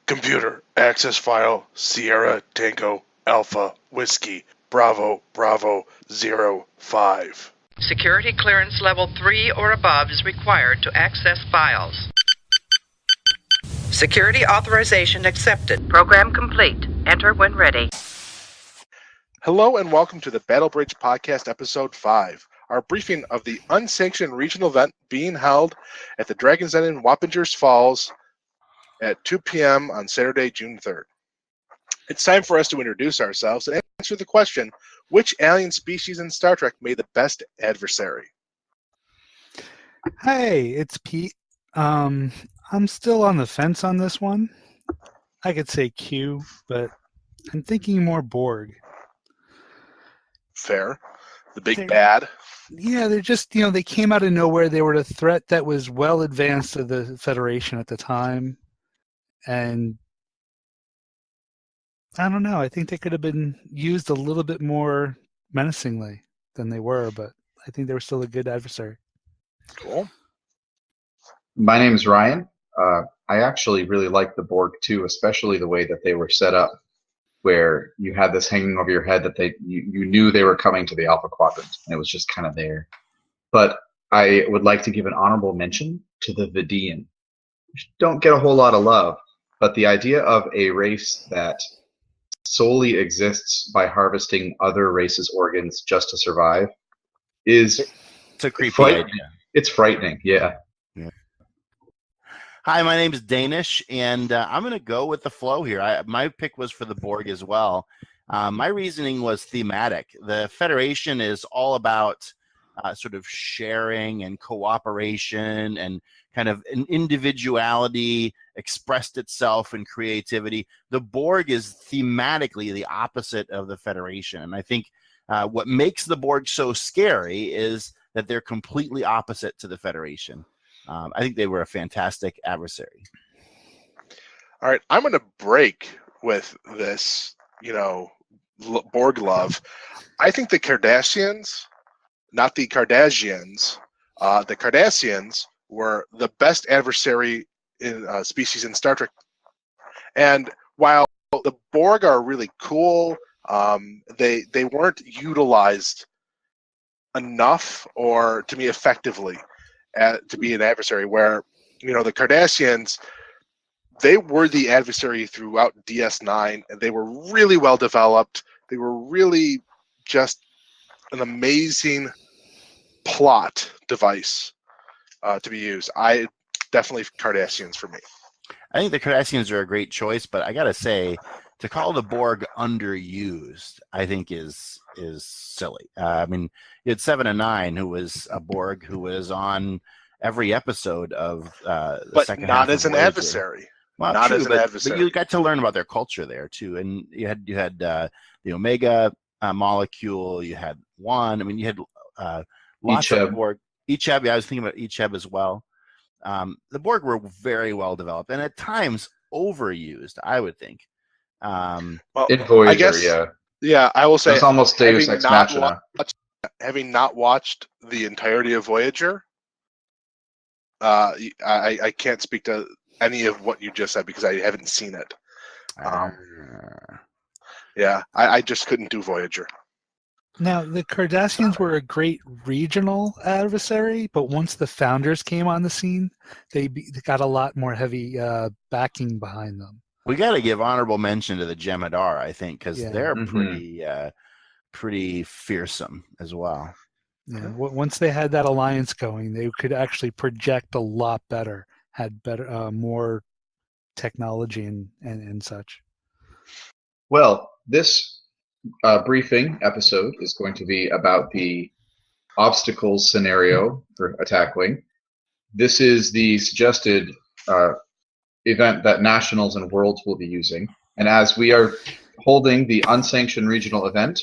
Computer, access file, Sierra Tango Alpha Whiskey, Bravo Bravo 05. Security clearance level 3 or above is required to access files. Security authorization accepted. Program complete. Enter when ready. Hello and welcome to the Battle Bridge Podcast Episode 5, our briefing of the Unsanctioned regional event being held at the Dragon's Den in Wappingers Falls at 2 p.m. on Saturday, June 3rd. It's time for us to introduce ourselves and answer the question, which alien species in Star Trek made the best adversary? Hey, it's Pete. I'm still on the fence on this one. I could say Q, but I'm thinking more Borg. Fair. The big bad. Yeah, they're just, they came out of nowhere. They were a threat that was well advanced to the Federation at the time. And I don't know. I think they could have been used a little bit more menacingly than they were, but I think they were still a good adversary. Cool. My name's Ryan. I actually really like the Borg too, especially the way that they were set up, where you had this hanging over your head that you knew they were coming to the Alpha Quadrant, and it was just kind of there. But I would like to give an honorable mention to the Vidian, which don't get a whole lot of love, but the idea of a race that solely exists by harvesting other races' organs just to survive is it's a creepy idea. It's frightening, yeah. Hi, my name is Danish, and I'm going to go with the flow here. My pick was for the Borg as well. My reasoning was thematic. The Federation is all about sort of sharing and cooperation, and kind of an individuality expressed itself in creativity. The Borg is thematically the opposite of the Federation. And I think what makes the Borg so scary is that they're completely opposite to the Federation. I think they were a fantastic adversary. All right, I'm going to break with this, Borg love. I think the Cardassians, not the Cardassians, the Cardassians were the best adversary in species in Star Trek. And while the Borg are really cool, they weren't utilized enough or to me effectively to be an adversary, where the Cardassians, they were the adversary throughout DS9, and they were really well developed. They were really just an amazing plot device to be used. I definitely Cardassians for me. I think the Cardassians are a great choice, but I gotta say, to call the Borg underused, I think is silly. I mean, you had 7 and 9, who was a Borg who was on every episode of the second half. But not as an adversary. Well, not as an adversary. But you got to learn about their culture there too, and you had the Omega molecule. You had one. I mean, you had lots of Borg. Icheb, I was thinking about Icheb as well. The Borg were very well developed, and at times overused, I would think. Well, in Voyager, I guess, yeah, I will say it's almost Deus Ex Machina. Having not watched the entirety of Voyager, I can't speak to any of what you just said because I haven't seen it. Yeah, I just couldn't do Voyager. Now, the Cardassians were a great regional adversary, but once the Founders came on the scene, they got a lot more heavy backing behind them. We got to give honorable mention to the Jem'Hadar, I think, because they're pretty fearsome as well. Yeah, once they had that alliance going, they could actually project a lot better, had better, more technology and such. Well, this briefing episode is going to be about the obstacles scenario for Attack Wing. This is the suggested event that Nationals and Worlds will be using. And as we are holding the unsanctioned regional event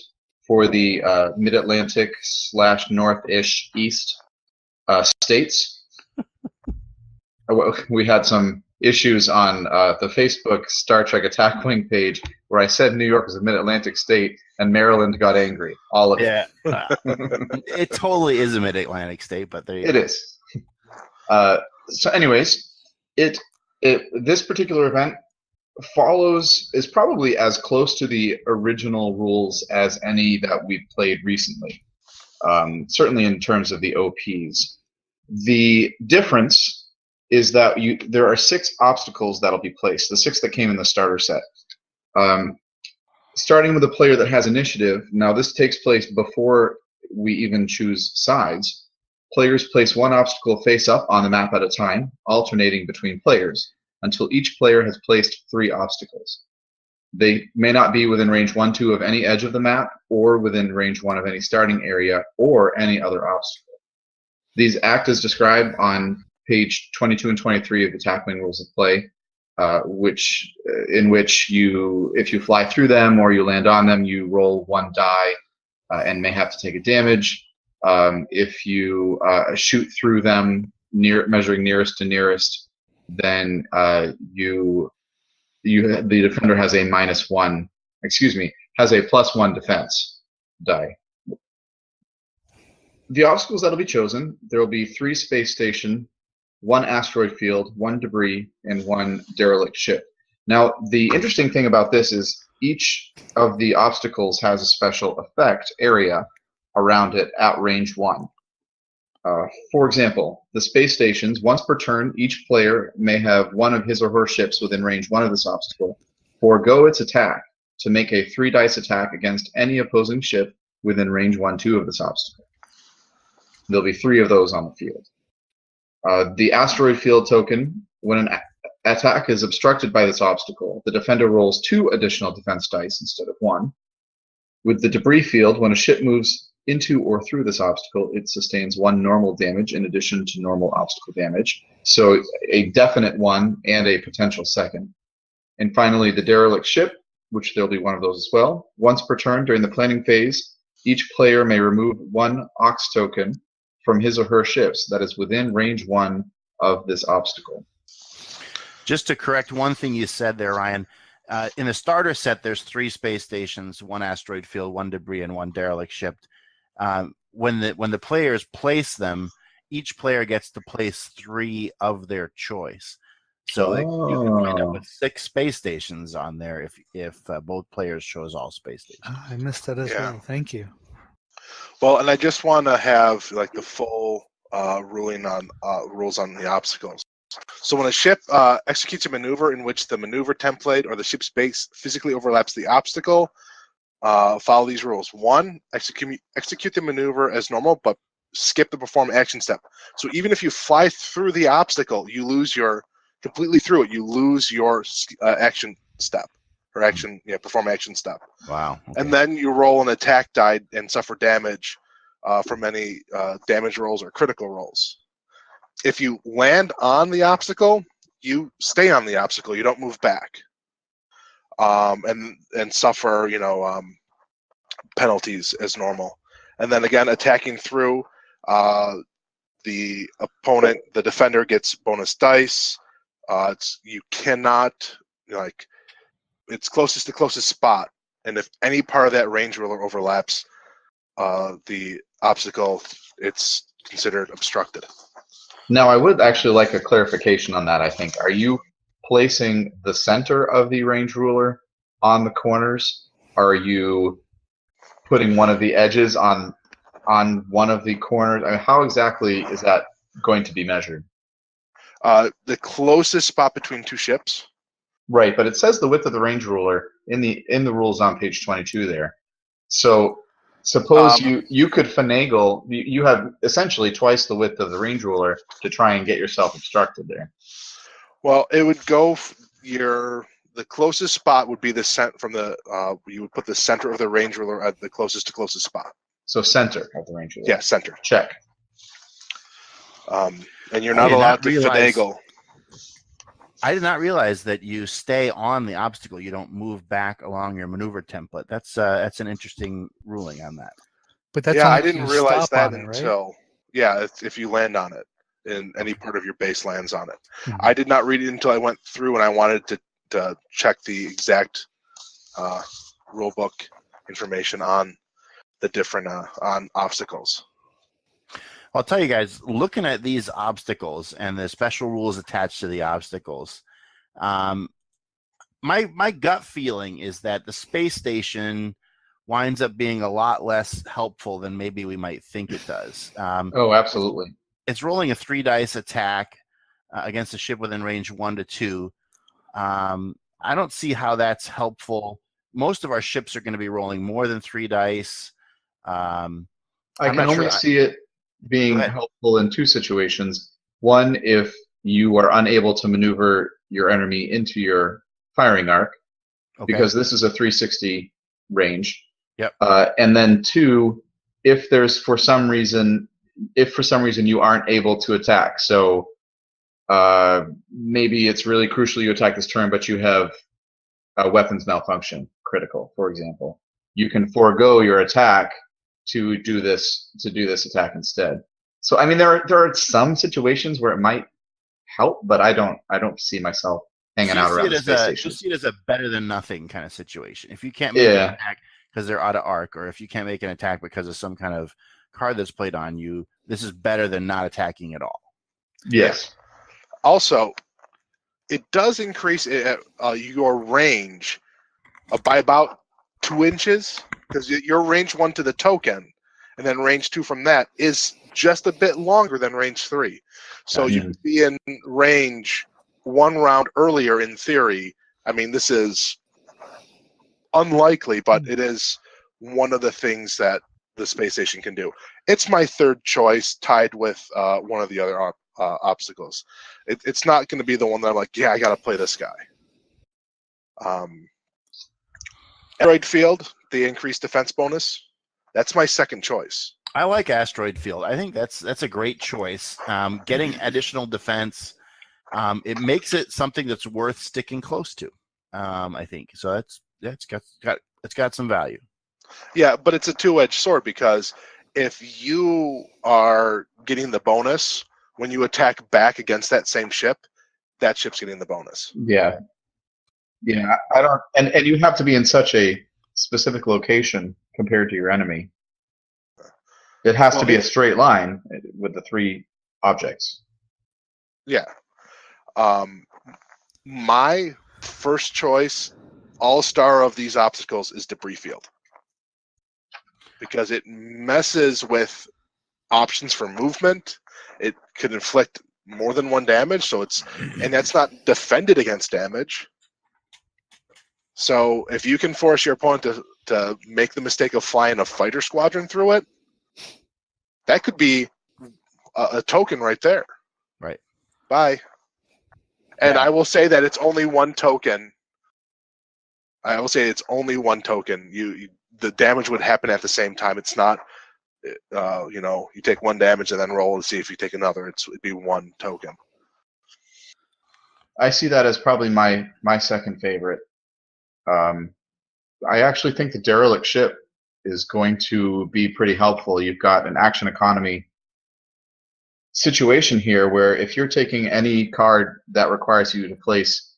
for the Mid-Atlantic / North-ish East states, we had some issues on the Facebook Star Trek Attack Wing page where I said New York was a Mid-Atlantic state and Maryland got angry. All of it. Yeah. It totally is a Mid-Atlantic state, but there you go. It is. So anyways, this particular event is probably as close to the original rules as any that we've played recently. Certainly in terms of the OPs. The difference is that there are 6 obstacles that'll be placed, the 6 that came in the starter set. Starting with a player that has initiative, now this takes place before we even choose sides. Players place 1 obstacle face up on the map at a time, alternating between players, until each player has placed 3 obstacles. They may not be within range 1, 2 of any edge of the map, or within range 1 of any starting area, or any other obstacle. These act as described on page 22 and 23 of the Tackling Rules of Play, in which if you fly through them or you land on them, you roll 1 die and may have to take a damage. If you shoot through them, measuring nearest to nearest, then the defender has a +1 defense die. The obstacles that'll be chosen, there will be 3 space station, 1 asteroid field, 1 debris, and 1 derelict ship. Now, the interesting thing about this is each of the obstacles has a special effect area around it at range 1. For example, the space stations, once per turn, each player may have 1 of his or her ships within range 1 of this obstacle forego its attack to make a 3-dice attack against any opposing ship within range 1, 2 of this obstacle. There'll be 3 of those on the field. The asteroid field token, when an attack is obstructed by this obstacle, the defender rolls 2 additional defense dice instead of 1. With the debris field, when a ship moves into or through this obstacle, it sustains 1 normal damage in addition to normal obstacle damage. So a definite 1 and a potential 2nd. And finally, the derelict ship, which there'll be 1 of those as well. Once per turn during the planning phase, each player may remove 1 ox token from his or her ships that is within range 1 of this obstacle. Just to correct one thing you said there, Ryan, in the starter set, there's 3 space stations, 1 asteroid field, 1 debris, and 1 derelict ship. When the players place them, each player gets to place 3 of their choice. So you can wind up with 6 space stations on there if both players chose all space stations. Oh, I missed that as well. Thank you. Well, and I just want to have like the full ruling on rules on the obstacles. So when a ship executes a maneuver in which the maneuver template or the ship's base physically overlaps the obstacle, follow these rules. 1, execute the maneuver as normal, but skip the perform action step. So even if you fly through the obstacle, you lose completely through it. You lose your action step. Or perform action step. Wow. Okay. And then you roll an attack die and suffer damage from any damage rolls or critical rolls. If you land on the obstacle, you stay on the obstacle. You don't move back, and suffer penalties as normal. And then again, attacking through, the opponent, the defender gets bonus dice. You cannot it's closest to closest spot, and if any part of that range ruler overlaps the obstacle, it's considered obstructed. Now, I would actually like a clarification on that, I think. Are you placing the center of the range ruler on the corners? Are you putting one of the edges on one of the corners? I mean, how exactly is that going to be measured? The closest spot between 2 ships. Right, but it says the width of the range ruler in the rules on page 22 there. So suppose you could finagle. You have essentially twice the width of the range ruler to try and get yourself obstructed there. Well, it would go the closest spot would be the from the you would put the center of the range ruler at the closest to closest spot. So center of the range ruler. Yeah, center. Check. And you're not allowed to finagle. I did not realize that you stay on the obstacle. You don't move back along your maneuver template. That's an interesting ruling on that. But that's I didn't realize that right? until if you land on it, and any part of your base lands on it. Mm-hmm. I did not read it until I went through and I wanted to check the exact rule book information on the different on obstacles. I'll tell you guys, looking at these obstacles and the special rules attached to the obstacles, my my gut feeling is that the space station winds up being a lot less helpful than maybe we might think it does. Oh, absolutely. It's rolling a 3 dice attack against a ship within range 1 to 2. I don't see how that's helpful. Most of our ships are going to be rolling more than 3 dice. I can only see it being helpful in 2 situations. One, if you are unable to maneuver your enemy into your firing arc, because this is a 360 range. Yep. And then 2, if for some reason you aren't able to attack, so maybe it's really crucial you attack this turn, but you have a weapons malfunction critical, for example, you can forego your attack to do this attack instead. So I mean, there are some situations where it might help, but I don't see myself hanging out around the space station. You see it as a better than nothing kind of situation. If you can't make an attack because they're out of arc, or if you can't make an attack because of some kind of card that's played on you, this is better than not attacking at all. Yes. Also, it does increase your range by about 2 inches, because your range 1 to the token, and then range 2 from that is just a bit longer than range 3. So you could be in range 1 round earlier in theory. I mean, this is unlikely, but it is one of the things that the space station can do. It's my 3rd choice, tied with one of the other obstacles. It's not going to be the one that I'm like, yeah, I got to play this guy. Asteroid Field, the increased defense bonus, that's my 2nd choice. I like Asteroid Field. I think that's a great choice. Getting additional defense, it makes it something that's worth sticking close to. I think so. It's got some value. Yeah, but it's a 2-edged sword, because if you are getting the bonus when you attack back against that same ship, that ship's getting the bonus. Yeah. Yeah, I don't, and you have to be in such a specific location compared to your enemy. It has to be a straight line with the 3 objects. Yeah. My first choice, all-star of these obstacles, is Debris Field, because it messes with options for movement. It could inflict more than 1 damage, and that's not defended against damage. So if you can force your opponent to make the mistake of flying a fighter squadron through it, that could be a token right there. Right. Bye. And I will say that it's only 1 token. I will say it's only 1 token. The damage would happen at the same time. It's not, you take 1 damage and then roll to see if you take another. It'd be 1 token. I see that as probably my 2nd favorite. I actually think the derelict ship is going to be pretty helpful. You've got an action economy situation here where if you're taking any card that requires you to place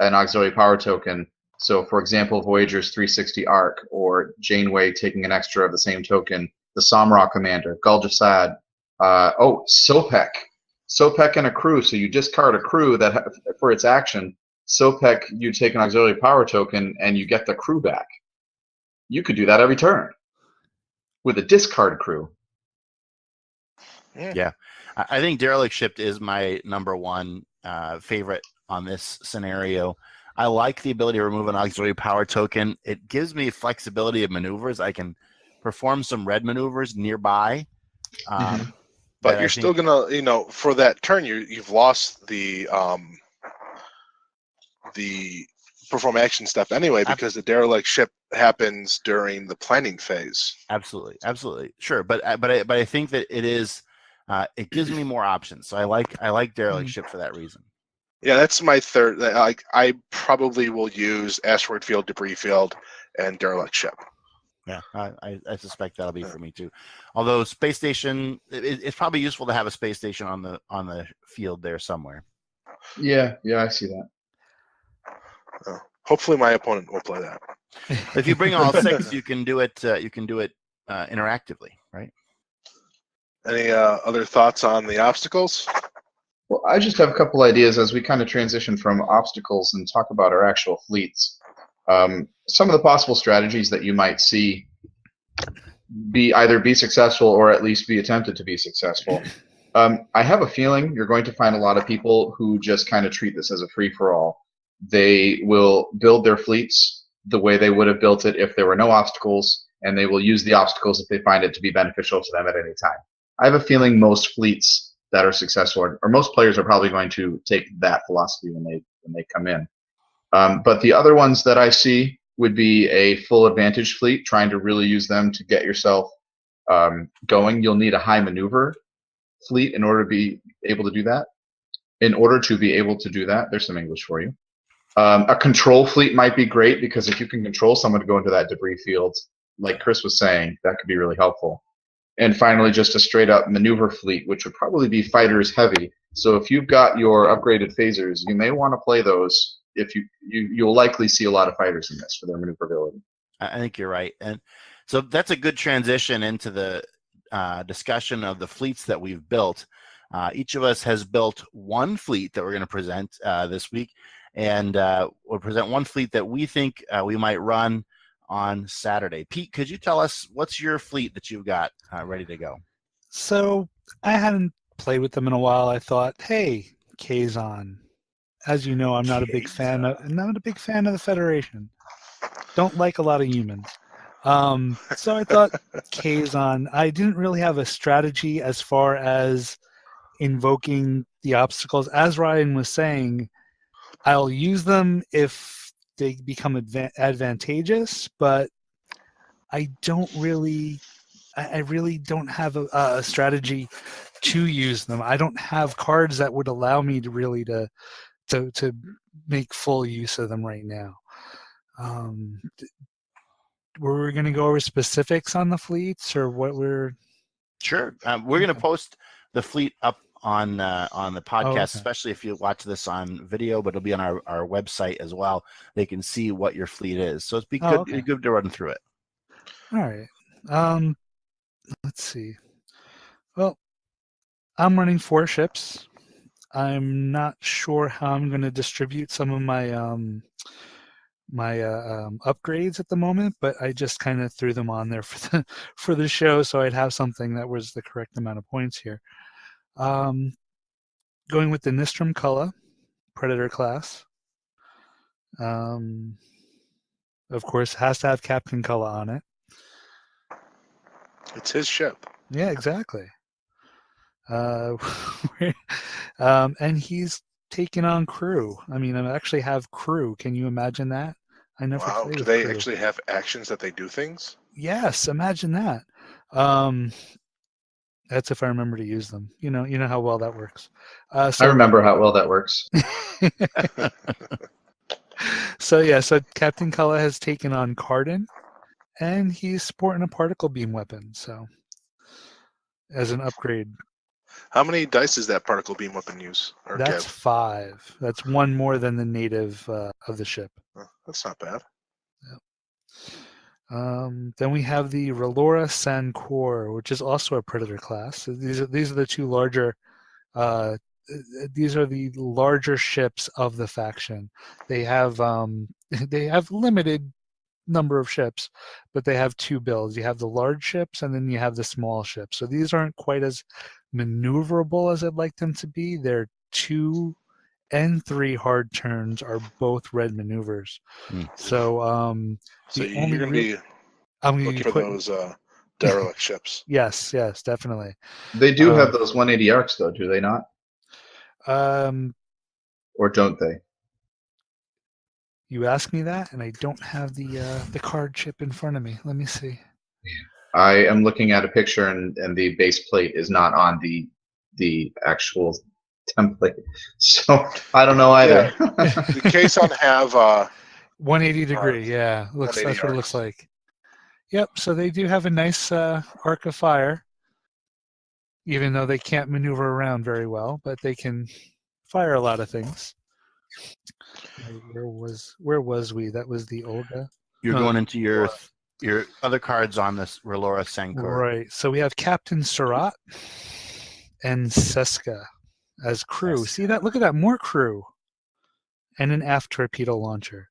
an auxiliary power token, so for example, Voyager's 360 arc, or Janeway taking an extra of the same token, the Samra Commander, Gul Dukat, Sopek and a crew, so you discard a crew that for its action. Sopek, you take an auxiliary power token and you get the crew back. You could do that every turn with a discard crew. Yeah. I think derelict ship is my number 1 favorite on this scenario. I like the ability to remove an auxiliary power token. It gives me flexibility of maneuvers. I can perform some red maneuvers nearby. But you're still gonna, for that turn, you've lost the perform action stuff anyway, because the derelict ship happens during the planning phase. Absolutely, sure. But I think that it is. It gives me more options, so I like derelict ship for that reason. Yeah, that's my 3rd. I probably will use Asteroid Field, Debris Field, and derelict ship. Yeah, I suspect that'll be for me too. Although space station, it's probably useful to have a space station on the field there somewhere. Yeah, I see that. Hopefully, my opponent will play that. If you bring all 6, you can do it. Interactively, right? Any other thoughts on the obstacles? Well, I just have a couple ideas as we kind of transition from obstacles and talk about our actual fleets. Some of the possible strategies that you might see either be successful or at least be attempted to be successful. I have a feeling you're going to find a lot of people who just kind of treat this as a free-for-all. They will build their fleets the way they would have built it if there were no obstacles, and they will use the obstacles if they find it to be beneficial to them at any time. I have a feeling most fleets that are successful, or most players are probably going to take that philosophy when they come in. But the other ones that I see would be a full advantage fleet, trying to really use them to get yourself going. You'll need a high maneuver fleet in order to be able to do that. There's some English for you. A control fleet might be great, because if you can control someone to go into that debris field, like Chris was saying, that could be really helpful. And finally, just a straight up maneuver fleet, which would probably be fighters heavy. So if you've got your upgraded phasers, you may want to play those. If you'll likely see a lot of fighters in this for their maneuverability. I think you're right. And so that's a good transition into the discussion of the fleets that we've built. Each of us has built one fleet that we're going to present this week. And we'll present one fleet that we think we might run on Saturday. Pete, could you tell us what's your fleet that you've got ready to go? So I hadn't played with them in a while. I thought, hey, Kazon. As you know, I'm not a big fan of the Federation. Don't like a lot of humans. So I thought Kazon. I didn't really have a strategy as far as invoking the obstacles. As Ryan was saying, I'll use them if they become advantageous, but I really don't have a strategy to use them. I don't have cards that would allow me to really to make full use of them right now. Were we going to go over specifics on the fleets, or what we're? Sure. We're going to post the fleet up on the podcast, especially if you watch this on video, but it'll be on our website as well. They can see what your fleet is. So it'd be good to run through it. All right. Let's see. Well, I'm running 4 ships. I'm not sure how I'm going to distribute some of my upgrades at the moment, but I just kind of threw them on there for the show, so I'd have something that was the correct amount of points here. Going with the Nistrum Culla Predator class. Of course, has to have Captain Culla on it. It's his ship. Yeah, exactly. And he's taken on crew. I mean, I actually have crew. Can you imagine that? I never. Wow. Do they actually have actions that they do things? Yes, imagine that. That's if I remember to use them. You know how well that works. I remember how well that works. So Captain Culla has taken on Cardin, and he's sporting a particle beam weapon. So, as an upgrade. How many dice does that particle beam weapon use? That's 5. That's 1 more than the native of the ship. That's not bad. Yep. Then we have the Relora Sancor, which is also a Predator class. So these are the 2 larger. These are the larger ships of the faction. They have limited number of ships, but they have 2 builds. You have the large ships, and then you have the small ships. So these aren't quite as maneuverable as I'd like them to be. Their 2 and 3 hard turns are both red maneuvers. So you're going to be looking for those derelict ships. Yes, definitely. They do have those 180 arcs, though, do they not? Or don't they? You ask me that, and I don't have the card chip in front of me. Let me see. I am looking at a picture, and the base plate is not on the actual template, so I don't know either. Yeah. The Kazon have 180 degree. Yeah, that's what it looks like. Yep. So they do have a nice arc of fire, even though they can't maneuver around very well, but they can fire a lot of things. Where was we? That was the Olga. You're going into your other cards on this Relora Sancor. Right. So we have Captain Surratt and Seska as crew. Yes. See that? Look at that, more crew, and an aft torpedo launcher.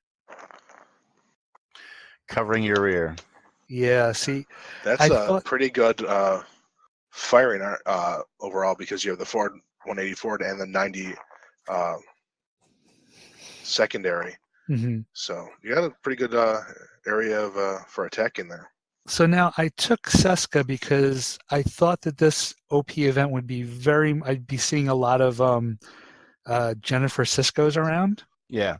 Covering your rear. Yeah. See, That's I a thought- pretty good firing overall, because you have the Ford 180 Ford and the 90 secondary. Mhm. So you got a pretty good area of for attack in there. So now I took Seska because I thought that this OP event would be I'd be seeing a lot of Jennifer Siskos around. Yeah.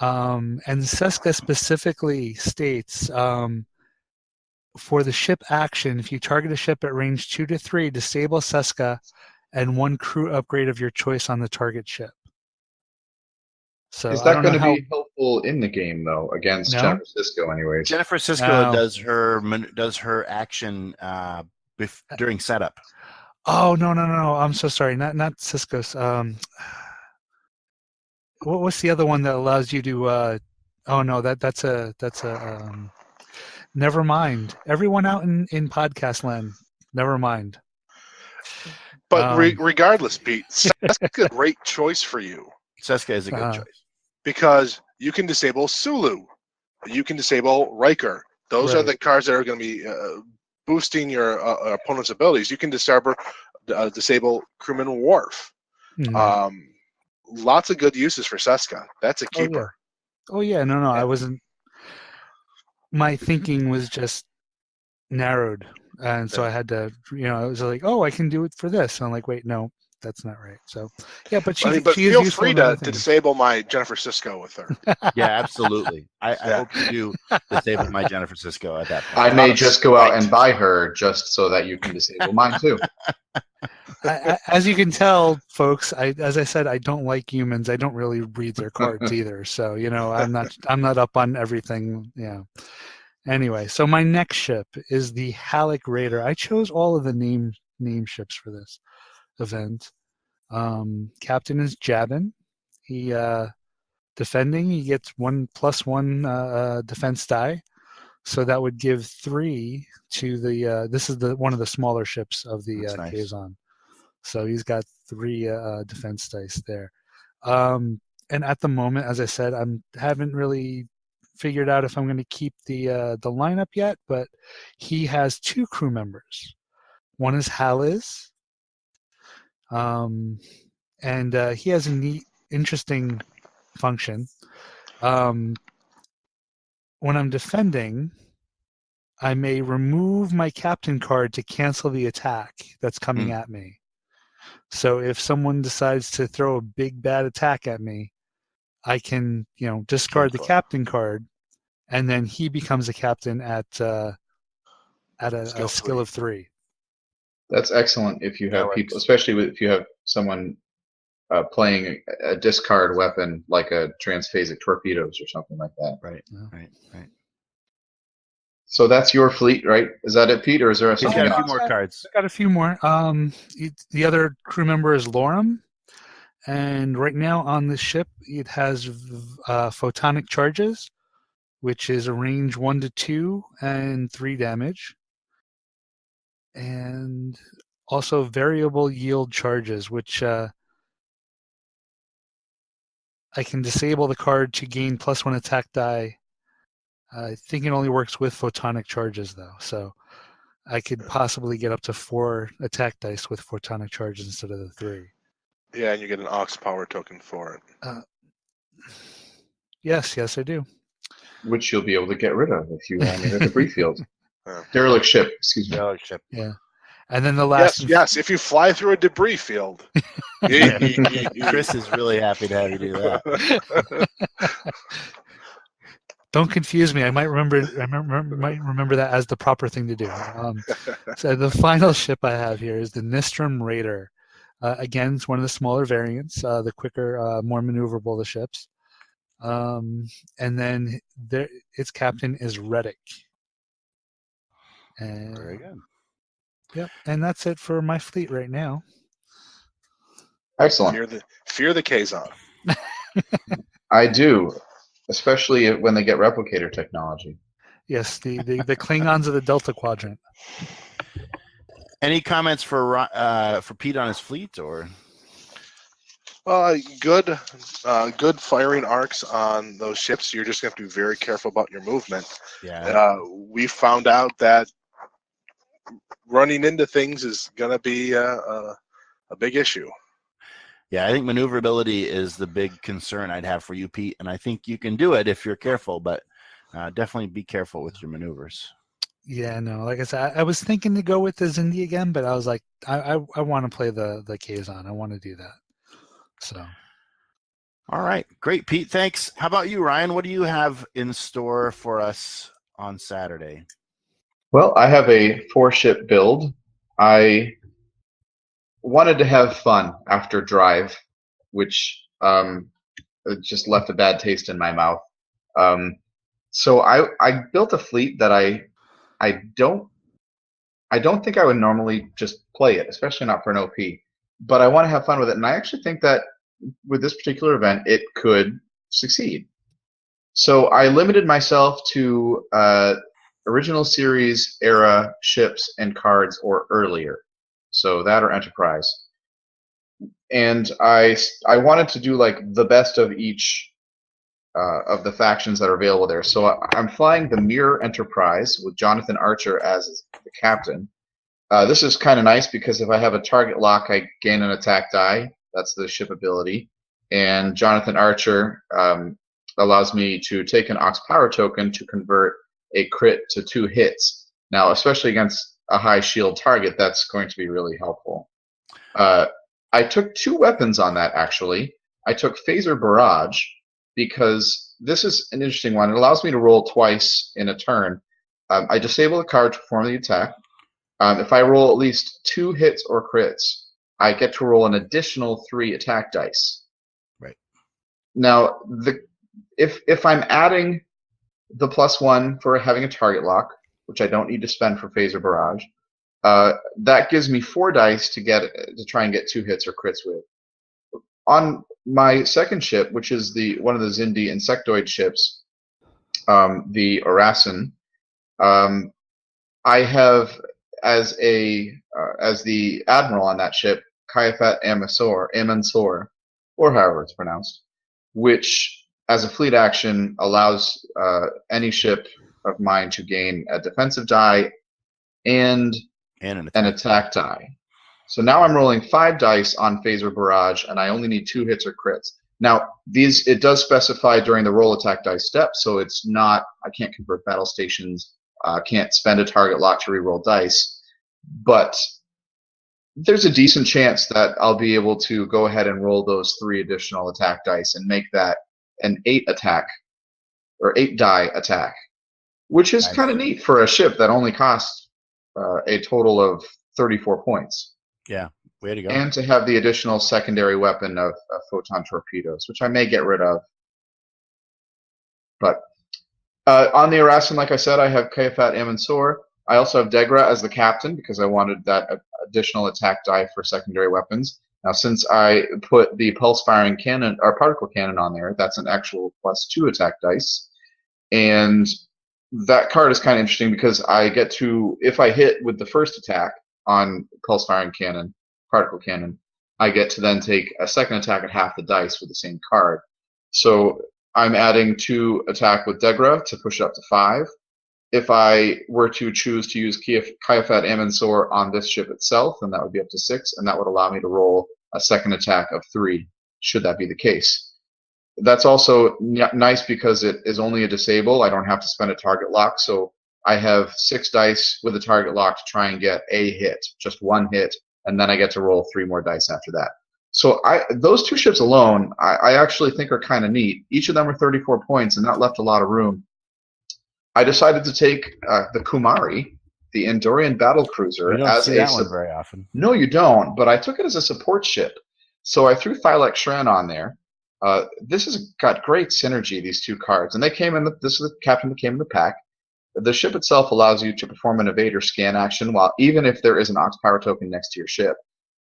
And Seska specifically states for the ship action, if you target a ship at range 2 to 3, disable Seska and 1 crew upgrade of your choice on the target ship. So Is I that don't going know to how. be helpful in the game though against No? Jennifer Sisko, anyways? Jennifer Sisko No. does her action during setup. Oh no! I'm so sorry. Not Cisco's. What's the other one that allows you to? Oh no, that's a. Never mind. Everyone out in podcast land. Never mind. But regardless, Pete, that's a great choice for you, Seska is a good choice. because you can disable Sulu, you can disable Riker. Those are Right. the cards that are going to be boosting your opponent's abilities. You can disable Crewman Worf. Mhm. Lots of good uses for Seska. That's a keeper. Oh yeah. No. I wasn't. My thinking was just narrowed, and so I had to. I was like, oh, I can do it for this. And I'm like, wait, no, that's not right. So yeah, but she is feel useful free in other to things. disable my Jennifer Sisko with her. Yeah, absolutely. I hope you do disable my Jennifer Sisko at that point. I may just go out and buy her just so that you can disable mine too. As you can tell, folks, as I said, I don't like humans. I don't really read their cards either. So I'm not up on everything. Yeah. Anyway, so my next ship is the Halleck Raider. I chose all of the name ships for this event. Captain is Jabin. He defending. He gets 1+1 defense die. So that would give 3 to the. This is one of the smaller ships of the nice. Kazon. So he's got 3 defense dice there. And at the moment, as I said, I haven't really figured out if I'm going to keep the lineup yet, but he has 2 crew members. One is Haliz, and he has a neat, interesting function. When I'm defending, I may remove my captain card to cancel the attack that's coming at me. So if someone decides to throw a big bad attack at me, I can, discard the captain card, and then he becomes a captain at a skill of 3. That's excellent if you have people, especially if you have someone playing a discard weapon like a transphasic torpedoes or something like that. Right. So that's your fleet, right? Is that it, Pete, or is there He's got a few more cards? Got a few more. The other crew member is Lorem, and right now on the ship it has photonic charges, which is a range 1 to 2 and 3 damage, and also variable yield charges, which I can disable the card to gain +1 attack die. I think it only works with photonic charges though, so I could possibly get up to 4 attack dice with photonic charges instead of the 3. Yeah, and you get an aux power token for it. Yes, I do. Which you'll be able to get rid of if you land in a debris field. Derelict ship, excuse me. Derelict ship. Yeah. And then the last. Yes, if you fly through a debris field. Chris is really happy to have you do that. Don't confuse me. I might remember that as the proper thing to do. So the final ship I have here is the Nistrum Raider. Again, it's one of the smaller variants, the quicker, more maneuverable the ships. And then its captain is Reddick. Very good. Yep, and that's it for my fleet right now. Excellent. Fear the Kazon. I do, especially when they get replicator technology. Yes, the Klingons of the Delta Quadrant. Any comments for Pete on his fleet, or? Good, good firing arcs on those ships. You're just going to have to be very careful about your movement. Yeah. We found out that running into things is going to be a big issue. Yeah, I think maneuverability is the big concern I'd have for you, Pete, and I think you can do it if you're careful, but definitely be careful with your maneuvers. Yeah, no, like I said, I was thinking to go with the Zindi again, but I was like, I want to play the Kazon. I want to do that. So. All right, great, Pete. Thanks. How about you, Ryan? What do you have in store for us on Saturday? Well, I have a 4-ship build. I wanted to have fun after Drive, which it just left a bad taste in my mouth. So I built a fleet that I don't think I would normally just play it, especially not for an OP. But I want to have fun with it, and I actually think that with this particular event, it could succeed. So I limited myself to original series era ships and cards or earlier. So that or Enterprise. And I wanted to do like the best of each of the factions that are available there. So I'm flying the Mirror Enterprise with Jonathan Archer as the captain. This is kind of nice because if I have a target lock, I gain an attack die. That's the ship ability. And Jonathan Archer allows me to take an Ox Power token to convert a crit to 2 hits. Now, especially against a high shield target, that's going to be really helpful. I took 2 weapons on that, actually. I took Phaser Barrage because this is an interesting one. It allows me to roll twice in a turn. I disable the card to perform the attack. If I roll at least 2 hits or crits, I get to roll an additional 3 attack dice. Right. Now, if I'm adding the +1 for having a target lock, which I don't need to spend for Phaser Barrage, that gives me 4 dice to try and get 2 hits or crits with. On my second ship, which is one of the Zindi insectoid ships, the Orasan, I have as the admiral on that ship, Kayafat Amansor, or however it's pronounced, which as a fleet action allows any ship of mine to gain a defensive die and an attack die. So now I'm rolling 5 dice on Phaser Barrage, and I only need 2 hits or crits. Now, it does specify during the roll attack dice step, so it's not, I can't convert battle stations, can't spend a target lock to reroll dice, but there's a decent chance that I'll be able to go ahead and roll those 3 additional attack dice and make that an 8 attack, or 8 die attack, which is kind of neat for a ship that only costs a total of 34 points. Yeah, way to go. And to have the additional secondary weapon of photon torpedoes, which I may get rid of. But on the Orasan, like I said, I have Kayafat Amansor. I also have Degra as the captain because I wanted that additional attack die for secondary weapons. Now, since I put the pulse-firing cannon or particle cannon on there, that's an actual +2 attack dice. And that card is kind of interesting because I get to, if I hit with the first attack on pulse-firing cannon, particle cannon, I get to then take a second attack at half the dice with the same card. So I'm adding 2 attack with Degra to push it up to 5. If I were to choose to use Kayafat Amansor on this ship itself, then that would be up to 6, and that would allow me to roll a second attack of 3, should that be the case. That's also nice because it is only a disable. I don't have to spend a target lock, so I have 6 dice with a target lock to try and get a hit, just 1 hit, and then I get to roll 3 more dice after that. So those 2 ships alone, I actually think are kind of neat. Each of them are 34 points, and that left a lot of room. I decided to take the Kumari, the Andorian battle cruiser, You don't as see that one very often. No, you don't. But I took it as a support ship, so I threw Thylak Shran on there. This has got great synergy. These 2 cards, and they came in. This is the captain that came in the pack. The ship itself allows you to perform an evade or scan action, even if there is an Ox Power token next to your ship.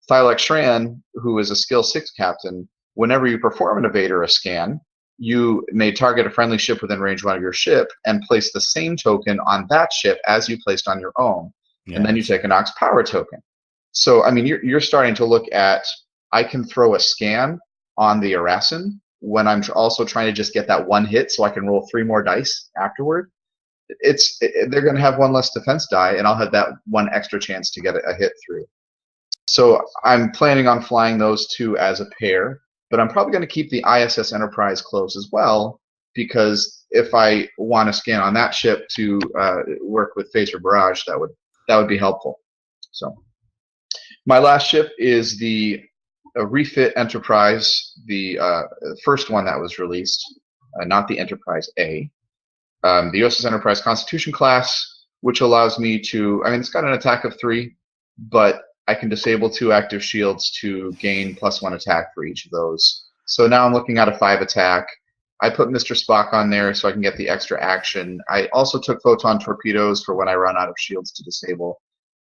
Thylak Shran, who is a skill 6 captain, whenever you perform an evade or a scan, you may target a friendly ship within range 1 of your ship and place the same token on that ship as you placed on your own. Yeah. And then you take an Ox Power token. So, I mean, you're starting to look at, I can throw a scan on the Arasin when I'm also trying to just get that one hit so I can roll 3 more dice afterward. They're going to have 1 less defense die, and I'll have that 1 extra chance to get a hit through. So I'm planning on flying those 2 as a pair, but I'm probably going to keep the ISS Enterprise close as well, because if I want to scan on that ship to work with Phaser Barrage, that would be helpful. So my last ship is the refit Enterprise, the first one that was released, not the Enterprise A. The USS Enterprise Constitution class, which allows me to, I mean, it's got an attack of 3, but I can disable 2 active shields to gain +1 attack for each of those. So now I'm looking at a 5 attack. I put Mr. Spock on there so I can get the extra action. I also took photon torpedoes for when I run out of shields to disable.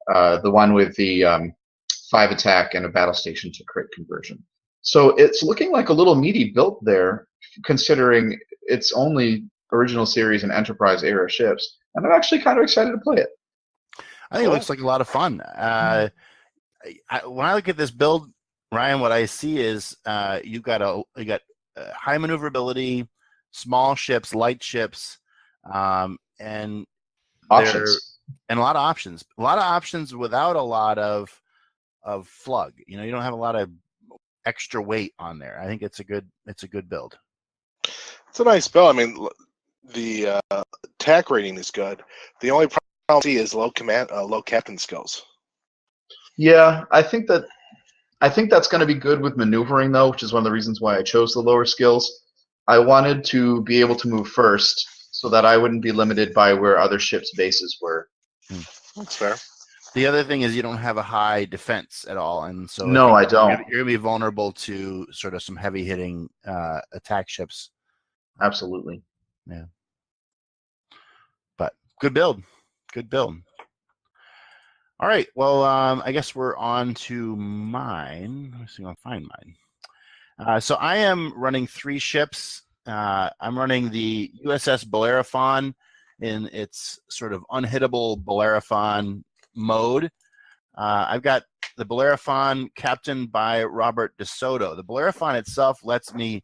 The one with the 5 attack and a battle station to crit conversion. So it's looking like a little meaty build there, considering it's only original series and Enterprise era ships. And I'm actually kind of excited to play it. I think it looks like a lot of fun. When I look at this build, Ryan, what I see is you got high maneuverability, small ships, light ships, and Options. And a lot of options. A lot of options without a lot of flug. You know, you don't have a lot of extra weight on there. I think it's a good build. It's a nice build. I mean, the attack rating is good. The only problem I see is low captain skills. Yeah, I think that's going to be good with maneuvering, though, which is one of the reasons why I chose the lower skills. I wanted to be able to move first so that I wouldn't be limited by where other ships' bases were. That's fair. The other thing is you don't have a high defense at all, and so no, I don't. You're going to be vulnerable to sort of some heavy hitting attack ships. Absolutely. Yeah. But good build. Good build. All right. Well, I guess we're on to mine. Let me see if I can find mine. So I am running 3 ships. I'm running the USS Bellerophon in its sort of unhittable Bellerophon mode. I've got the Bellerophon captained by Robert DeSoto. The Bellerophon itself lets me,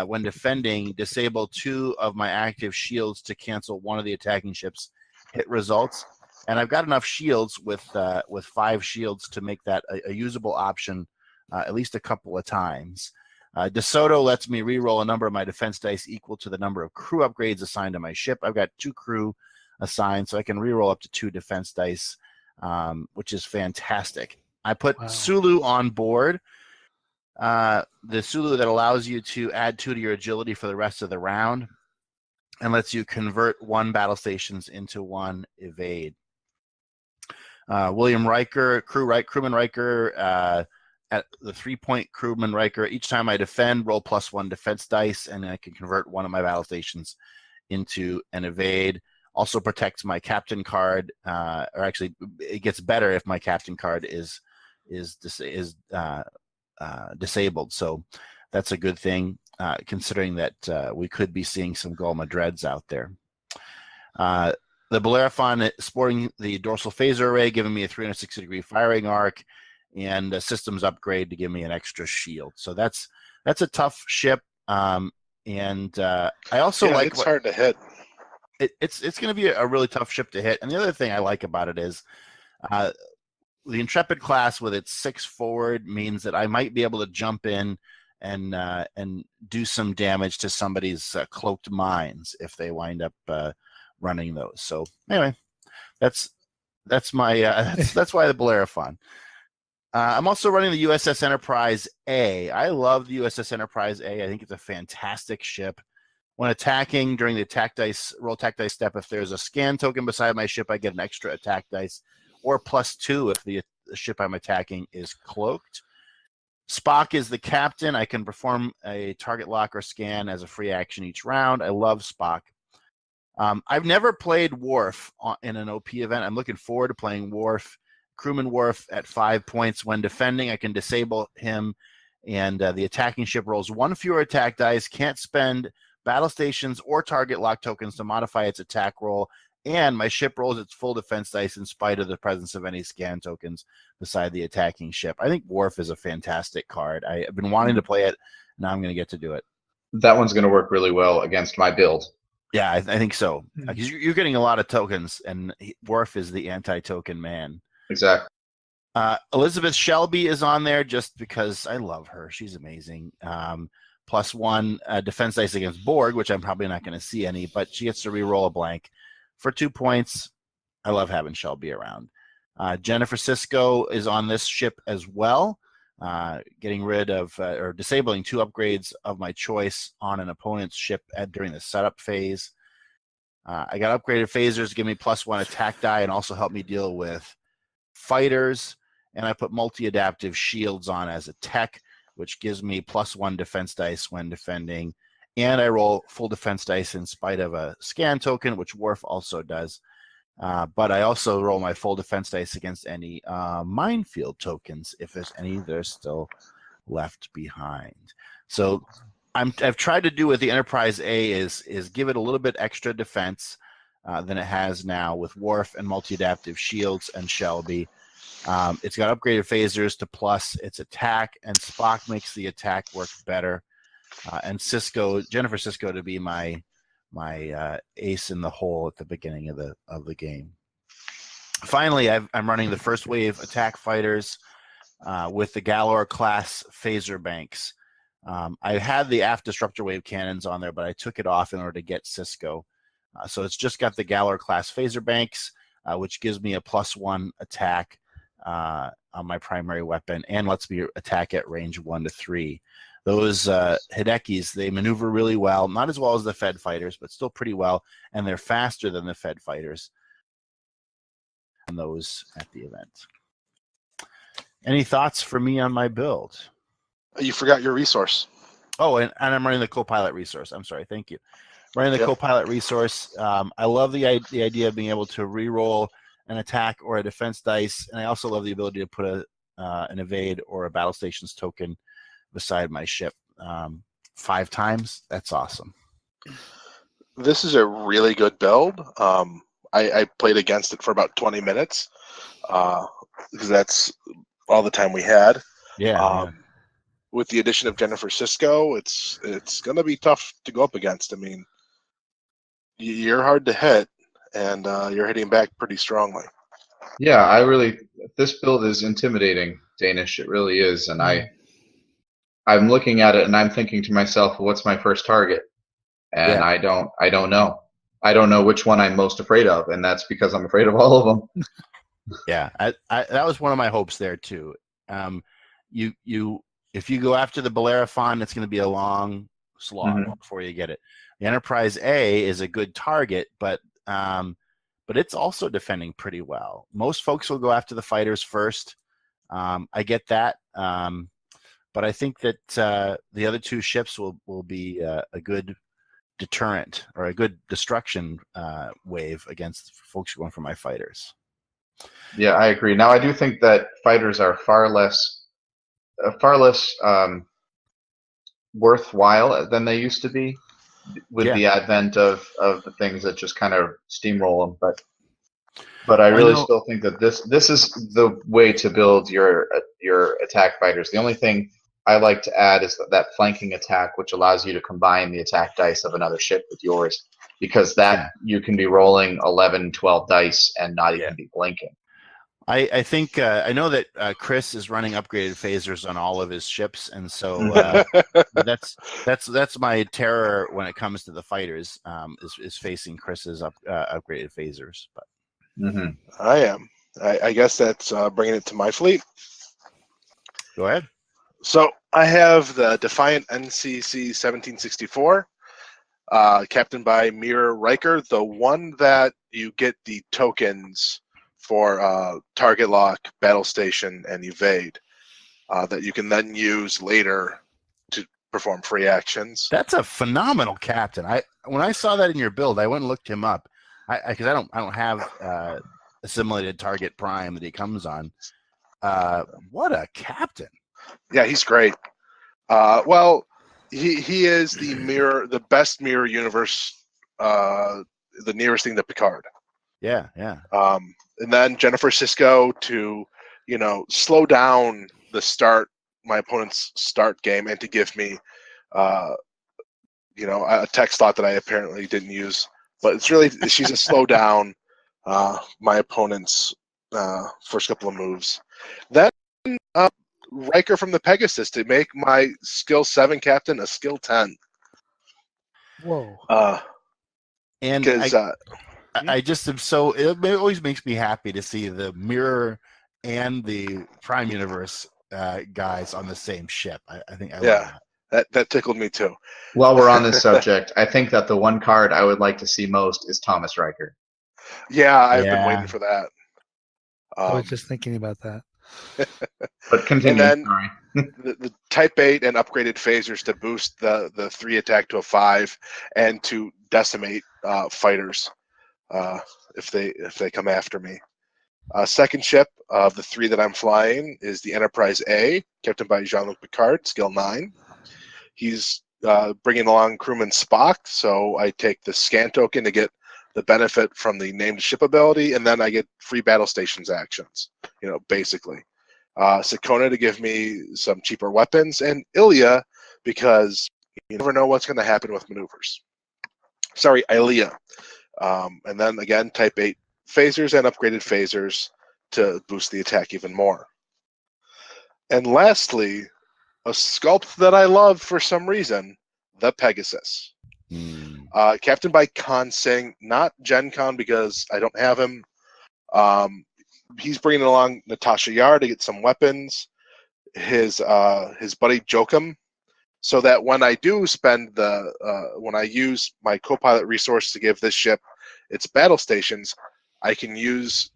when defending, disable 2 of my active shields to cancel one of the attacking ship's hit results. And I've got enough shields with 5 shields to make that a usable option at least a couple of times. DeSoto lets me reroll a number of my defense dice equal to the number of crew upgrades assigned to my ship. I've got 2 crew assigned, so I can reroll up to 2 defense dice, which is fantastic. I put Sulu on board. The Sulu that allows you to add 2 to your agility for the rest of the round and lets you convert 1 battle stations into 1 evade. William Riker, crewman Riker, at the 3-point crewman Riker. Each time I defend, roll +1 defense dice, and I can convert 1 of my battle stations into an evade. Also protects my captain card, or actually, it gets better if my captain card is disabled. So that's a good thing, considering that we could be seeing some Gulma Dreads out there. The Bellerophon sporting the dorsal phaser array, giving me a 360-degree firing arc, and a systems upgrade to give me an extra shield. So that's a tough ship, and I also like it's hard to hit. It's going to be a really tough ship to hit. And the other thing I like about it is the Intrepid class with its 6 forward means that I might be able to jump in and do some damage to somebody's cloaked mines if they wind up running those. So anyway, that's my that's why the Bellerophon. I'm also running the USS Enterprise A. I love the USS Enterprise A. I think it's a fantastic ship. When attacking during the roll attack dice step, if there's a scan token beside my ship, I get an extra attack dice, or +2 if the ship I'm attacking is cloaked. Spock is the captain. I can perform a target lock or scan as a free action each round. I love Spock. I've never played Worf in an OP event. I'm looking forward to playing Worf. Crewman Worf at 5 points. When defending, I can disable him, and the attacking ship rolls 1 fewer attack dice, can't spend battle stations or target lock tokens to modify its attack roll, and my ship rolls its full defense dice in spite of the presence of any scan tokens beside the attacking ship. I think Worf is a fantastic card. I've been wanting to play it. Now I'm going to get to do it. That one's going to work really well against my build. Yeah, I think so. Because you're getting a lot of tokens, and Worf is the anti-token man. Exactly. Elizabeth Shelby is on there just because I love her. She's amazing. +1 defense dice against Borg, which I'm probably not going to see any, but she gets to re-roll a blank for 2 points. I love having Shelby around. Jennifer Sisko is on this ship as well, getting rid of or disabling 2 upgrades of my choice on an opponent's ship during the setup phase. I got upgraded phasers to give me +1 attack die and also help me deal with fighters. And I put multi-adaptive shields on as a tech, which gives me +1 defense dice when defending. And I roll full defense dice in spite of a scan token, which Worf also does. But I also roll my full defense dice against any minefield tokens, if there's any that are still left behind. So I've tried to do with the Enterprise A is give it a little bit extra defense than it has now with Worf and multi-adaptive shields and Shelby. It's got upgraded phasers to plus its attack, and Spock makes the attack work better. And Jennifer Sisko to be my ace in the hole at the beginning of the game. Finally, I'm running the first wave attack fighters with the Galor class phaser banks. I had the aft disruptor wave cannons on there, but I took it off in order to get Sisko. So it's just got the Galor class phaser banks, which gives me a +1 attack on my primary weapon and lets me attack at range 1 to 3. Those Hidekis, they maneuver really well, not as well as the Fed fighters, but still pretty well, and they're faster than the Fed fighters. And those at the event. Any thoughts for me on my build? You forgot your resource. Oh, and I'm running the co-pilot resource. I'm sorry, thank you. Running the co-pilot resource. I love the idea of being able to re-roll an attack or a defense dice, and I also love the ability to put an evade or a battle stations token beside my ship 5 times. That's awesome. This is a really good build. I played against it for about 20 minutes because that's all the time we had. Yeah. With the addition of Jennifer Sisko, it's going to be tough to go up against. I mean, you're hard to hit, and you're hitting back pretty strongly. Yeah, this build is intimidating, Danish. It really is, and I'm looking at it and I'm thinking to myself, what's my first target? And I don't know. I don't know which one I'm most afraid of, and that's because I'm afraid of all of them. Yeah, that was one of my hopes there too. If you go after the Bellerophon, it's going to be a long slog before you get it. The Enterprise A is a good target, but it's also defending pretty well. Most folks will go after the fighters first. I get that, but I think that the other 2 ships will be a good deterrent or a good destruction wave against folks going for my fighters. Yeah, I agree. Now, I do think that fighters are far less worthwhile than they used to be with the advent of the things that just kind of steamroll them. But I really still think that this is the way to build your attack fighters. The only thing I like to add is that flanking attack, which allows you to combine the attack dice of another ship with yours, because you can be rolling 11, 12 dice and not even be blinking. I think I know that Chris is running upgraded phasers on all of his ships, and so that's my terror when it comes to the fighters is facing Chris's upgraded phasers. But I am. I guess that's bringing it to my fleet. Go ahead. So I have the Defiant NCC 1764, captained by Mir Riker, the one that you get the tokens for target lock, battle station, and evade that you can then use later to perform free actions. That's a phenomenal captain. When I saw that in your build, I went and looked him up because I don't have assimilated target prime that he comes on. What a captain! Yeah, he's great. Well, he is the best mirror universe, the nearest thing to Picard. Yeah, yeah. And then Jennifer Cisco to, slow down my opponent's start game, and to give me, a tech slot that I apparently didn't use. But it's really, she's a slow down my opponent's first couple of moves. Then Riker from the Pegasus to make my skill 7 captain a skill 10. Whoa. And Because I just am so, it always makes me happy to see the Mirror and the Prime Universe guys on the same ship. I think I love that. That tickled me too. While we're on this subject, I think that the one card I would like to see most is Thomas Riker. Yeah, I've been waiting for that. I was just thinking about that. But continue. And then Sorry. the Type 8 and upgraded phasers to boost the 3 attack to a 5, and to decimate fighters if they come after me. Second ship of the 3 that I'm flying is the Enterprise A, captained by Jean-Luc Picard, skill 9. He's bringing along crewman Spock, so I take the scan token to get the benefit from the named ship ability, and then I get free battle stations actions, basically. Sakona to give me some cheaper weapons, and Ilya because you never know what's going to happen with maneuvers. Sorry, Ilya. And then again, Type 8 phasers and upgraded phasers to boost the attack even more. And lastly, a sculpt that I love for some reason, the Pegasus. Captained by Khan Singh, not Gen Con because I don't have him. He's bringing along Natasha Yar to get some weapons, his buddy Jokum, so that when I do spend when I use my co-pilot resource to give this ship its battle stations, I can use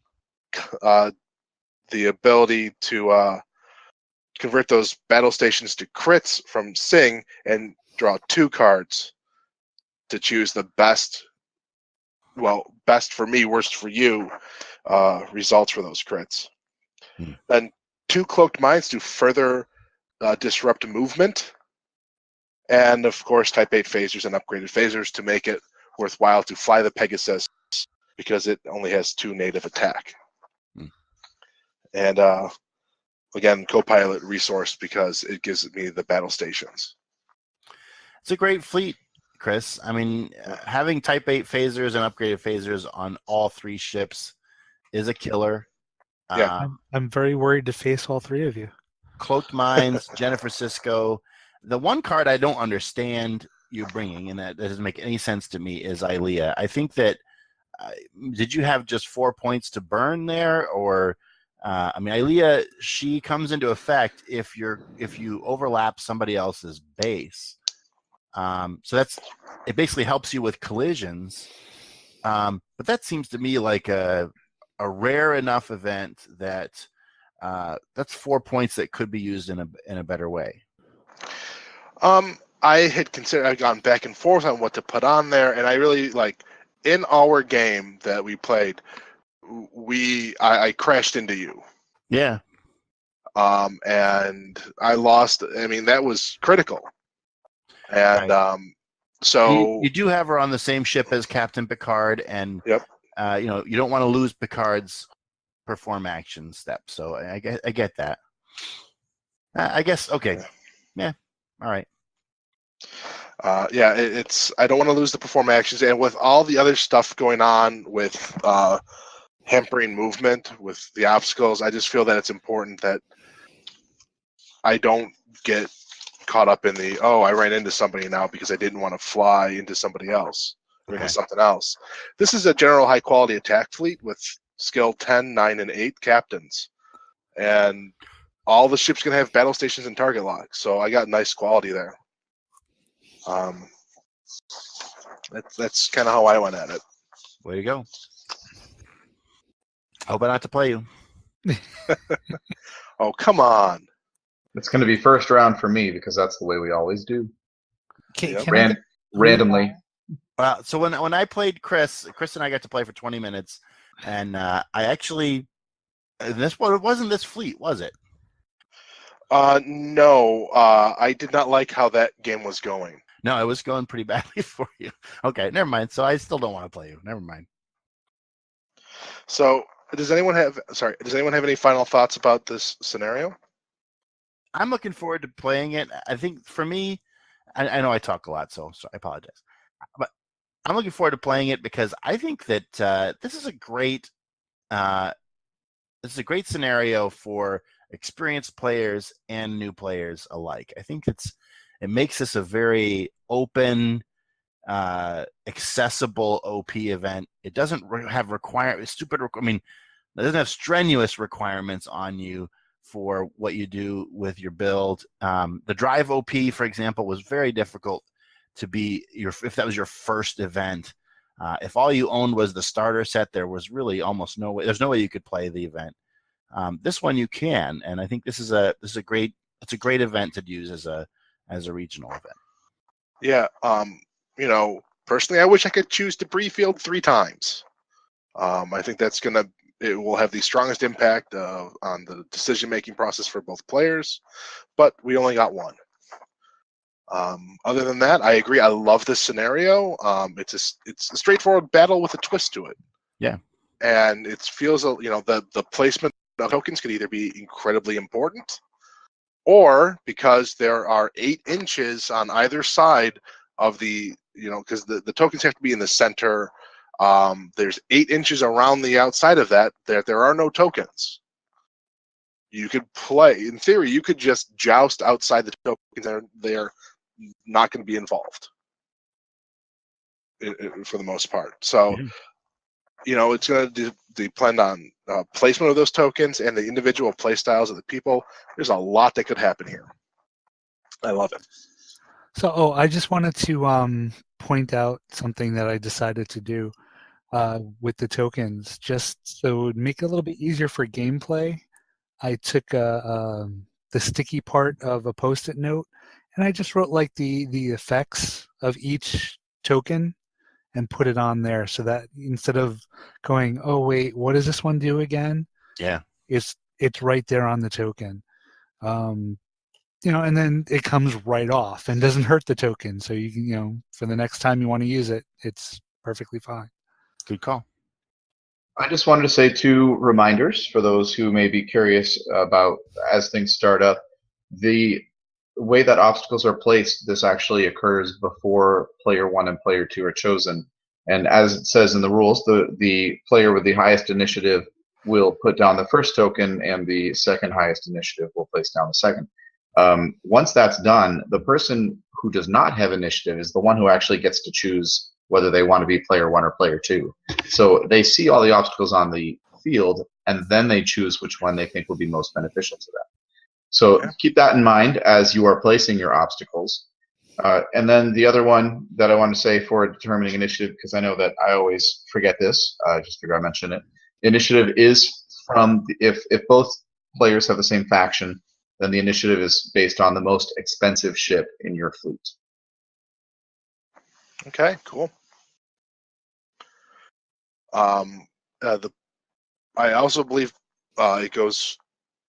the ability to convert those battle stations to crits from Singh and draw 2 cards to choose the best for me, worst for you results for those crits. Then 2 cloaked minds to further disrupt movement, and of course Type 8 phasers and upgraded phasers to make it worthwhile to fly the Pegasus because it only has 2 native attack. And again, co-pilot resource because it gives me the battle stations. It's a great fleet, Chris. I mean, having Type 8 phasers and upgraded phasers on all 3 ships is a killer. Yeah. I'm very worried to face all 3 of you. Cloaked Minds, Jennifer Cisco. The one card I don't understand you bringing, and that doesn't make any sense to me, is Ilya. I think that, did you have just 4 points to burn there? Or, Ilya, she comes into effect if you overlap somebody else's base. So it basically helps you with collisions. But that seems to me like a rare enough event that that's 4 points that could be used in a better way. I've gone back and forth on what to put on there, and I really in our game that we played, I crashed into you. Yeah. And I lost. I mean, that was critical. And right. So you do have her on the same ship as Captain Picard, and yep. You don't want to lose Picard's perform action step. So I get that. I guess okay. Yeah. All right. It's I don't want to lose the perform actions, and with all the other stuff going on with hampering movement with the obstacles, I just feel that it's important that I don't get caught up in I ran into somebody now because I didn't want to fly into somebody else or into something else. This is a general high quality attack fleet with skill 10, 9, and 8 captains, and all the ships can have battle stations and target locks, so I got nice quality there. That's kind of how I went at it. Way to go. Hope I not to play you. Oh, come on. It's going to be first round for me because that's the way we always do. Randomly. So when I played Chris and I got to play for 20 minutes, and I actually it wasn't this fleet, was it? No, I did not like how that game was going. No, it was going pretty badly for you. Okay, never mind. So I still don't want to play you. Never mind. So, does anyone have any final thoughts about this scenario? I'm looking forward to playing it. I think for me, I know I talk a lot, so I apologize. But I'm looking forward to playing it because I think that this is a great scenario for experienced players and new players alike. I think it makes this a very open, accessible OP event. It doesn't have it doesn't have strenuous requirements on you for what you do with your build. The drive OP, for example, was very difficult to be if that was your first event. If all you owned was the starter set, there was really almost no way. There's no way you could play the event. This one you can, and I think this is a great event to use as a regional event. Yeah. Personally, I wish I could choose debris field 3 times. I think it will have the strongest impact on the decision-making process for both players, but we only got 1. Other than that, I agree. I love this scenario. It's a straightforward battle with a twist to it. Yeah. And it feels, the placement of tokens could either be incredibly important, or because there are 8 inches on either side of because the tokens have to be in the center. There's 8 inches around the outside of that. There are no tokens. You could play, in theory, you could just joust outside the tokens. They're not going to be involved for the most part. So, it's going to depend on placement of those tokens and the individual play styles of the people. There's a lot that could happen here. I love it. So, I just wanted to point out something that I decided to do with the tokens, just so it would make it a little bit easier for gameplay. I took the sticky part of a Post-it note, and I just wrote like the effects of each token and put it on there, so that instead of going, oh wait, what does this one do again? Yeah, it's right there on the token. And then it comes right off and doesn't hurt the token. So you can, for the next time you want to use it, it's perfectly fine. Good call. I just wanted to say 2 reminders for those who may be curious about as things start up. The way that obstacles are placed, this actually occurs before player 1 and player 2 are chosen. And as it says in the rules, the player with the highest initiative will put down the first token, and the second highest initiative will place down the second. Once that's done, the person who does not have initiative is the one who actually gets to choose whether they want to be player 1 or player 2. So they see all the obstacles on the field, and then they choose which one they think will be most beneficial to them. So keep that in mind as you are placing your obstacles. And then the other one that I want to say for determining initiative, because I know that I always forget this, just figure I mention it. Initiative is if both players have the same faction, then the initiative is based on the most expensive ship in your fleet. Okay, cool. I also believe it goes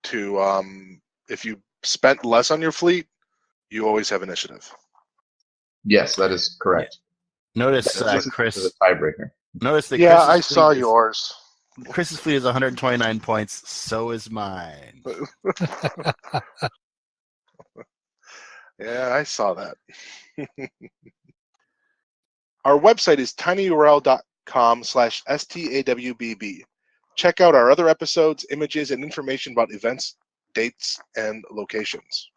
to if you spent less on your fleet, you always have initiative. Yes, that is correct. Notice, Chris. Is a tiebreaker. Notice that. Yeah, I saw yours. Chris's fleet is 129 points. So is mine. Yeah, I saw that. Our website is tinyurl.com/STAWBB. Check out our other episodes, images, and information about events, dates, and locations.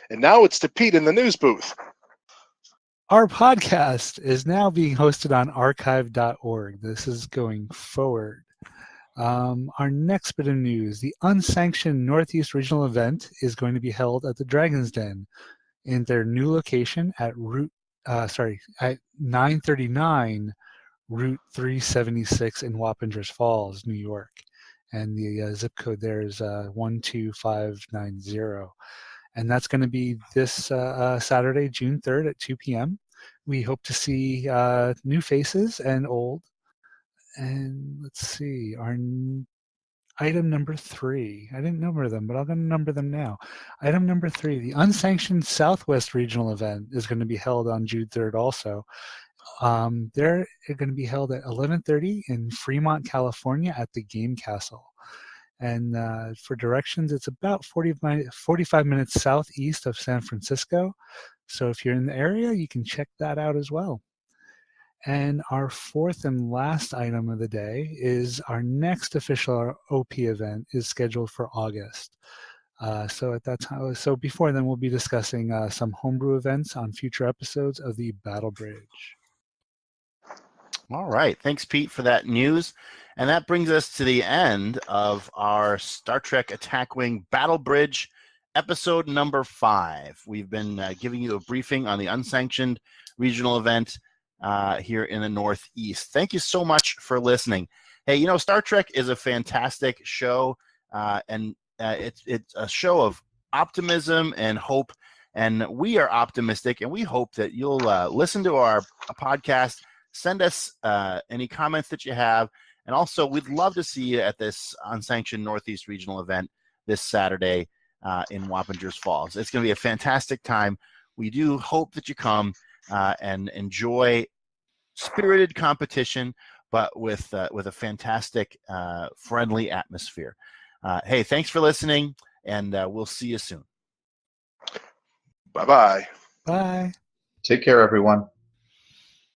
And now it's to Pete in the news booth. Our podcast is now being hosted on archive.org. This is going forward. Our next bit of news, the Unsanctioned Northeast Regional event is going to be held at the Dragon's Den in their new location at at 939 Route 376 in Wappingers Falls, New York. And the zip code there is 12590. And that's going to be this Saturday, June 3rd at 2 p.m. We hope to see new faces and old. And let's see, our item number 3. I didn't number them, but I'm going to number them now. Item number 3, the Unsanctioned Southwest Regional event is going to be held on June 3rd also. They're going to be held at 11:30 in Fremont, California at the Game Castle. And for directions, it's about 45 minutes southeast of San Francisco. So if you're in the area, you can check that out as well. And our fourth and last item of the day is our next official OP event is scheduled for August. So at that time, so before then, we'll be discussing some homebrew events on future episodes of the Battle Bridge. All right. Thanks, Pete, for that news. And that brings us to the end of our Star Trek Attack Wing Battle Bridge episode number 5. We've been giving you a briefing on the Unsanctioned regional event here in the Northeast. Thank you so much for listening. Hey, you know, Star Trek is a fantastic show, and it's a show of optimism and hope. And we are optimistic, and we hope that you'll listen to our podcast. Send us any comments that you have. And also, we'd love to see you at this Unsanctioned Northeast Regional event this Saturday in Wappingers Falls. It's going to be a fantastic time. We do hope that you come and enjoy spirited competition, but with a fantastic, friendly atmosphere. Hey, thanks for listening, and we'll see you soon. Bye-bye. Bye. Take care, everyone.